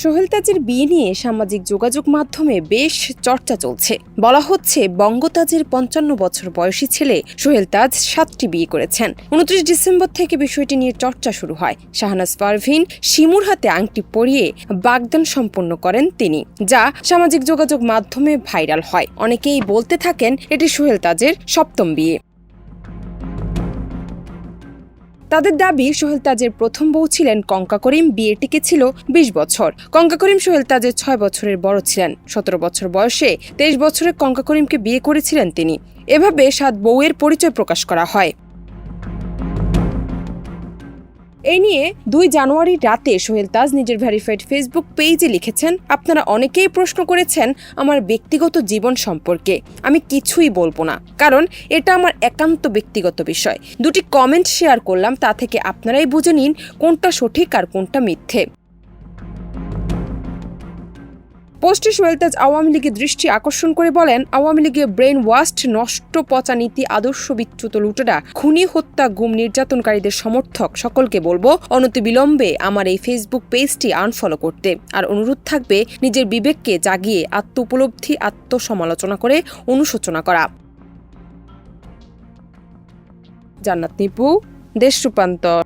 সোহেল তাজের বিয়ে নিয়ে সামাজিক যোগাযোগ মাধ্যমে বেশ চর্চা চলছে। বলা হচ্ছে বঙ্গতাজের ৫৫ বছর বয়সী ছেলে সোহেল তাজ ৭টি বিয়ে করেছেন। ২৯ ডিসেম্বর থেকে বিষয়টি নিয়ে চর্চা শুরু হয়। শাহনাজ পারভীন শিমুর হাতে আংটি পরিয়ে বাগদান সম্পন্ন করেন তিনি, যা সামাজিক যোগাযোগ মাধ্যমে ভাইরাল হয়। অনেকেই বলতে থাকেন এটি সোহেল তাজের ৭ম বিয়ে। তাদের দাবি, সোহেল তাজের প্রথম বউ ছিলেন কঙ্কা করিম। বিয়ে টিকেছিল ২০ বছর। কঙ্কা করিম সোহেল তাজের ৬ বছরের বড় ছিলেন। ১৭ বছর বয়সে ২৩ বছরের কঙ্কা করিমকে বিয়ে করেছিলেন তিনি। এভাবে ৭ বউয়ের পরিচয় প্রকাশ করা হয়। এই নিয়ে ২ জানুয়ারি রাতে সোহেল তাজ নিজের ভেরিফাইড ফেসবুক পেজে লিখেছেন, আপনারা অনেকেই প্রশ্ন করেছেন আমার ব্যক্তিগত জীবন সম্পর্কে। আমি কিছুই বলবো না, কারণ এটা আমার একান্ত ব্যক্তিগত বিষয়। ২টি কমেন্ট শেয়ার করলাম, তা থেকে আপনারাই বুঝে নিন কোনটা সঠিক আর কোনটা মিথ্যে। পোস্টে সোহেল তাজ আওয়ামী লীগের দৃষ্টি আকর্ষণ করে বলেন, আওয়ামী লীগের ব্রেন ওয়াস্ট, নষ্ট পচা নীতি, আদর্শ বিচ্যুত লুটেরা, খুনি, হত্যা, গুম, নির্যাতনকারীদের সমর্থক সকলকে বলবো অনতিবিলম্বে আমার এই ফেসবুক পেজটি আনফলো করতে। আর অনুরোধ থাকবে নিজের বিবেককে জাগিয়ে আত্ম উপলব্ধি, আত্মসমালোচনা করে অনুশোচনা করা। জান্নাত নিপু, দেশ রূপান্তর।